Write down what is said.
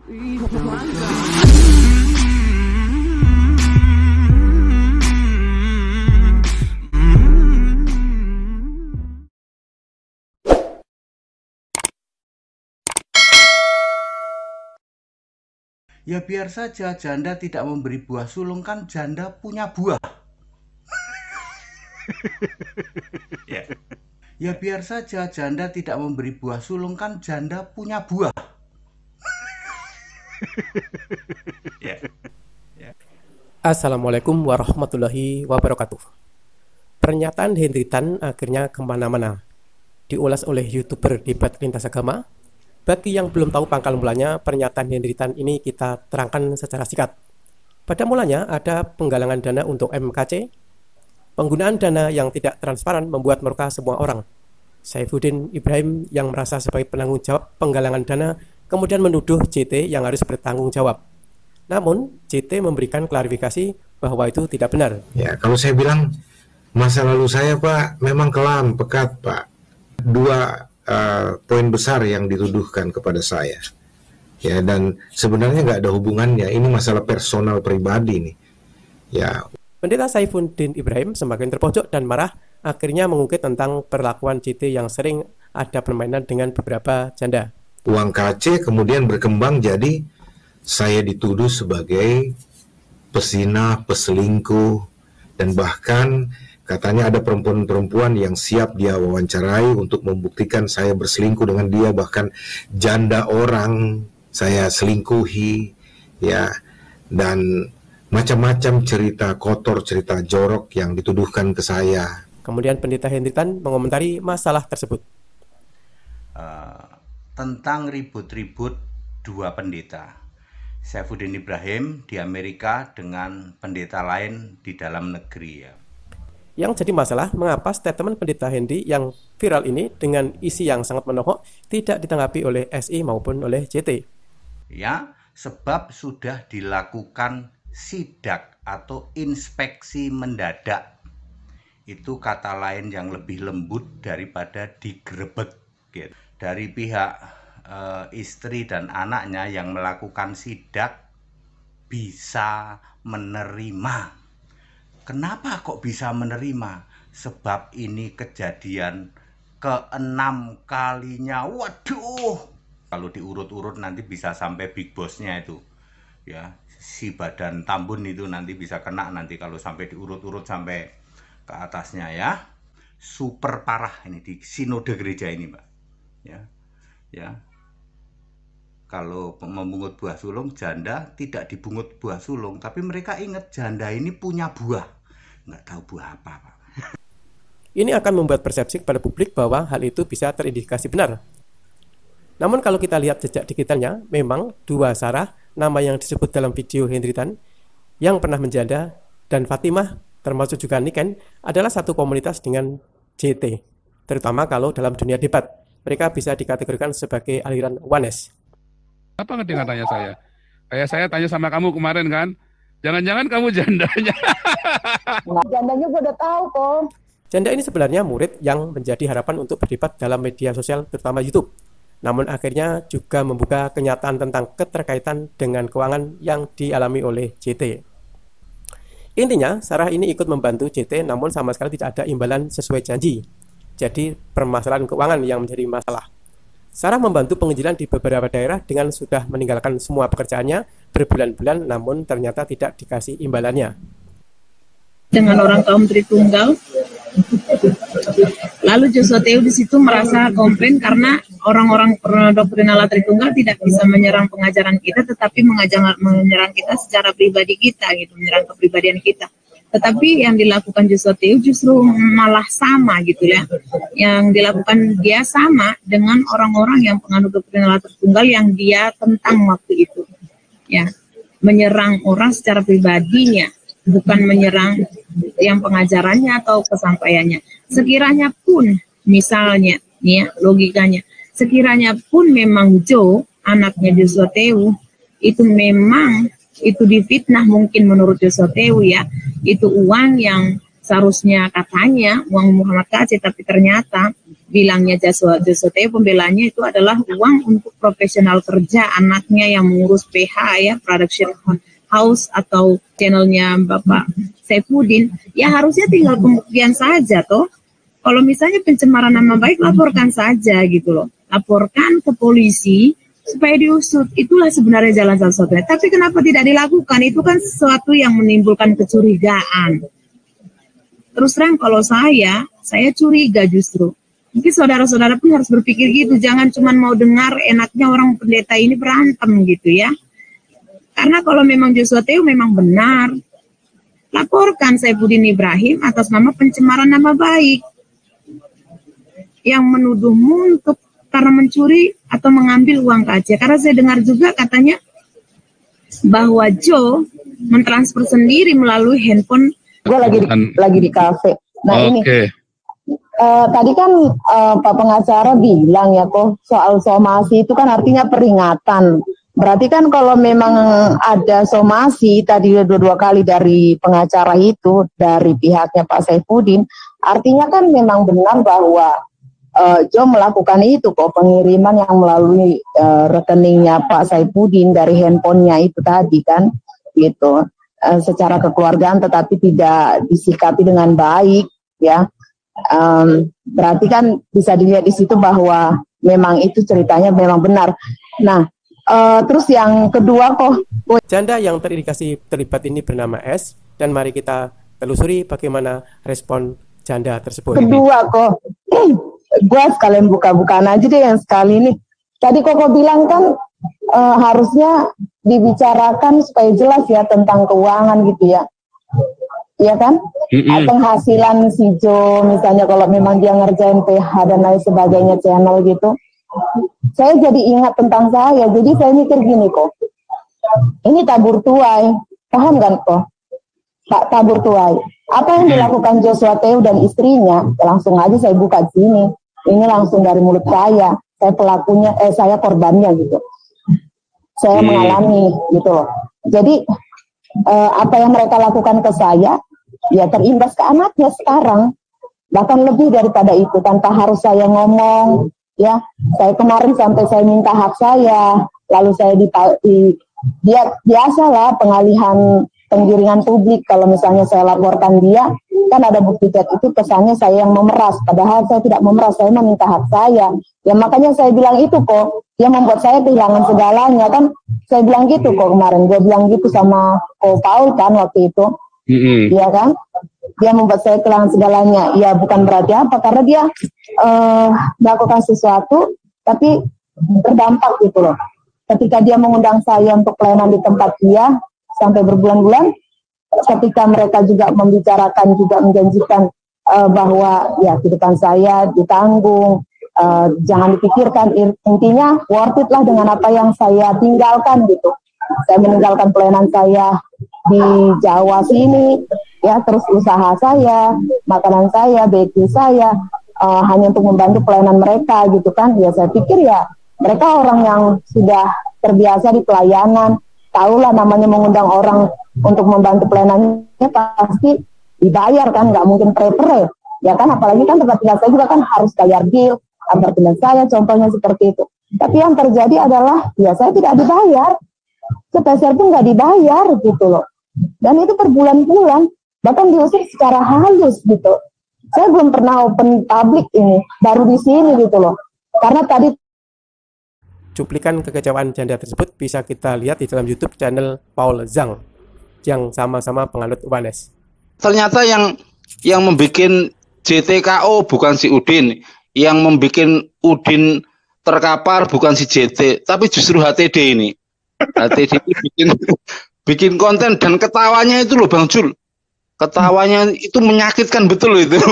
Ya biar saja janda tidak memberi buah sulung, kan janda punya buah. Ya. Ya biar saja janda tidak memberi buah sulung, kan janda punya buah. Ya. Ya. Assalamualaikum warahmatullahi wabarakatuh. Pernyataan Henry Tan akhirnya kemana-mana. Diulas oleh YouTuber Debat Lintas Agama. Bagi yang belum tahu pangkal mulanya, pernyataan Henry Tan ini kita terangkan secara singkat. Pada mulanya ada penggalangan dana untuk MKC. Penggunaan dana yang tidak transparan membuat murka semua orang. Saifuddin Ibrahim yang merasa sebagai penanggung jawab penggalangan dana kemudian menuduh JT yang harus bertanggung jawab. Namun, JT memberikan klarifikasi bahwa itu tidak benar. Ya, kalau saya bilang masa lalu saya, Pak, memang kelam, pekat, Pak. Dua poin besar yang dituduhkan kepada saya. Ya, dan sebenarnya nggak ada hubungannya. Ini masalah personal pribadi nih. Ya. Pendeta Saifuddin Ibrahim semakin terpojok dan marah, akhirnya mengungkit tentang perlakuan JT yang sering ada permainan dengan beberapa janda. Uang KC kemudian berkembang jadi saya dituduh sebagai pesinah, peselingkuh, dan bahkan katanya ada perempuan-perempuan yang siap dia wawancarai untuk membuktikan saya berselingkuh dengan dia, bahkan janda orang saya selingkuhi, ya, dan macam-macam cerita kotor, cerita jorok yang dituduhkan ke saya. Kemudian Pendeta Henry Tan mengomentari masalah tersebut. Tentang ribut-ribut dua pendeta, Saifuddin Ibrahim di Amerika dengan pendeta lain di dalam negeri, ya. Yang jadi masalah, mengapa statement Pendeta Henry yang viral ini dengan isi yang sangat menohok tidak ditanggapi oleh SI maupun oleh JT? Ya, sebab sudah dilakukan sidak atau inspeksi mendadak. Itu kata lain yang lebih lembut daripada digerebek. Gitu. Dari pihak istri dan anaknya yang melakukan sidak bisa menerima. Kenapa kok bisa menerima? Sebab ini kejadian ke-6 kalinya. Waduh, kalau diurut-urut nanti bisa sampai big boss-nya itu, ya, si badan Tambun itu nanti bisa kena nanti kalau sampai diurut-urut sampai ke atasnya, ya. Super parah ini di sinode gereja ini, Mbak. Ya. Kalau memungut buah sulung, janda tidak dibungut buah sulung, tapi mereka ingat janda ini punya buah, nggak tahu buah apa, Pak. Ini akan membuat persepsi kepada publik bahwa hal itu bisa terindikasi benar. Namun kalau kita lihat jejak digitalnya, memang dua Sarah, nama yang disebut dalam video Henry Tan, yang pernah menjanda, dan Fatimah, termasuk juga Niken, adalah satu komunitas dengan JT, terutama kalau dalam dunia debat. Mereka bisa dikategorikan sebagai aliran Ones. Apa ngerti nggak tanya saya? Kayak saya tanya sama kamu kemarin kan, jangan-jangan kamu jandanya. Jandanya gue udah tahu kok. Janda ini sebenarnya murid yang menjadi harapan untuk berdebat dalam media sosial, terutama YouTube. Namun akhirnya juga membuka kenyataan tentang keterkaitan dengan keuangan yang dialami oleh JT. Intinya, Sarah ini ikut membantu JT, namun sama sekali tidak ada imbalan sesuai janji. Jadi permasalahan keuangan yang menjadi masalah. Sarah membantu penginjilan di beberapa daerah dengan sudah meninggalkan semua pekerjaannya berbulan-bulan, namun ternyata tidak dikasih imbalannya. Dengan orang kaum Tritunggal, lalu Joshua Teu di situ merasa komplain karena orang-orang doktrinal Tritunggal tidak bisa menyerang pengajaran kita, tetapi menyerang kita secara pribadi kita, gitu, menyerang kepribadian kita. Tetapi yang dilakukan Joshua Teu justru malah sama gitu ya. Yang dilakukan dia sama dengan orang-orang yang penganut doktrinal Tritunggal yang dia tentang waktu itu. Ya, menyerang orang secara pribadinya, bukan menyerang yang pengajarannya atau kesampaiannya. Sekiranya pun misalnya, ya, logikanya, sekiranya pun memang Joe, anaknya Joshua Teu, itu memang itu difitnah mungkin menurut Joshua Teu, ya, itu uang yang seharusnya katanya uang Muhammad KC, tapi ternyata bilangnya Joshua Teo pembelanya itu adalah uang untuk profesional kerja anaknya yang mengurus PH ya, production house atau channelnya Bapak Saifuddin, ya harusnya tinggal pembuktian saja toh. Kalau misalnya pencemaran nama baik, laporkan saja gitu loh, laporkan ke polisi supaya diusut. Itulah sebenarnya jalan satu-satunya. Tapi kenapa tidak dilakukan? Itu kan sesuatu yang menimbulkan kecurigaan. Terus terang kalau saya curiga justru. Mungkin saudara-saudara pun harus berpikir gitu. Jangan cuma mau dengar enaknya orang pendeta ini berantem gitu ya. Karena kalau memang Joshua Teo memang benar, laporkan Saifuddin Ibrahim atas nama pencemaran nama baik. Yang menuduhmu untuk karena mencuri atau mengambil uang KC. Karena saya dengar juga katanya bahwa Joe mentransfer sendiri melalui handphone. Gue lagi di kafe. Nah ini tadi kan Pak pengacara bilang ya kok soal somasi itu kan artinya peringatan. Berarti kan kalau memang ada somasi tadi dua kali dari pengacara itu dari pihaknya Pak Saifuddin, artinya kan memang benar bahwa Joe melakukan itu kok, pengiriman yang melalui rekeningnya Pak Saifuddin dari handphonenya itu tadi kan gitu, secara kekeluargaan tetapi tidak disikapi dengan baik ya. Berarti kan bisa dilihat di situ bahwa memang itu ceritanya memang benar. Nah terus yang kedua kok janda yang terindikasi terlibat ini bernama S, dan mari kita telusuri bagaimana respon janda tersebut. Kedua kok gue sekalian buka-bukaan aja deh yang sekali ini. Tadi Koko bilang kan harusnya dibicarakan supaya jelas ya tentang keuangan gitu ya. Iya kan? Penghasilan si Joe misalnya kalau memang dia ngerjain PH dan lain sebagainya channel gitu. Saya jadi ingat tentang saya. Jadi saya mikir gini kok. Ini tabur tuai. Paham kan kok? Pak tabur tuai. Apa yang dilakukan Joshua Teo dan istrinya? Langsung aja saya buka di sini. Ini langsung dari mulut saya pelakunya, saya korbannya gitu. Saya mengalami gitu. Jadi apa yang mereka lakukan ke saya, ya terimbas ke anaknya sekarang. Bahkan lebih daripada itu, tanpa harus saya ngomong, ya. Saya kemarin sampai saya minta hak saya, lalu saya dia biasalah pengalihan penggiringan publik. Kalau misalnya saya laporkan dia, kan ada bukti chat itu kesannya saya yang memeras, padahal saya tidak memeras, saya meminta hak saya. Ya makanya saya bilang itu kok, dia membuat saya kehilangan segalanya kan. Saya bilang gitu kok kemarin, dia bilang gitu sama Ko Paul kan waktu itu. Iya kan, dia membuat saya kehilangan segalanya. Ya bukan berarti apa, karena dia melakukan sesuatu tapi berdampak gitu loh. Ketika dia mengundang saya untuk pelayanan di tempat dia sampai berbulan-bulan, ketika mereka juga membicarakan, juga menjanjikan bahwa ya kehidupan saya ditanggung, jangan dipikirkan, intinya worth it lah dengan apa yang saya tinggalkan gitu. Saya meninggalkan pelayanan saya di Jawa sini, ya terus usaha saya, makanan saya, bakery saya, hanya untuk membantu pelayanan mereka gitu kan. Ya saya pikir ya mereka orang yang sudah terbiasa di pelayanan, tahulah namanya mengundang orang untuk membantu pelayanannya pasti dibayar kan, nggak mungkin pre-pre ya kan, apalagi kan tempat tinggal saya juga kan harus bayar bill, apartemen saya contohnya seperti itu. Tapi yang terjadi adalah ya saya tidak dibayar, sepeser pun nggak dibayar gitu loh, dan itu berbulan-bulan, bahkan diusir secara halus gitu. Saya belum pernah open public ini, baru di sini gitu loh, karena tadi Cuplikan kekecewaan janda tersebut bisa kita lihat di dalam YouTube channel Paul Zhang yang sama-sama penganut Oneness. Ternyata yang membuat JTKO bukan si Udin, yang membuat Udin terkapar bukan si JT, tapi justru HTD ini. HTD ini bikin konten dan ketawanya itu loh Bang Jul. Ketawanya itu menyakitkan betul itu.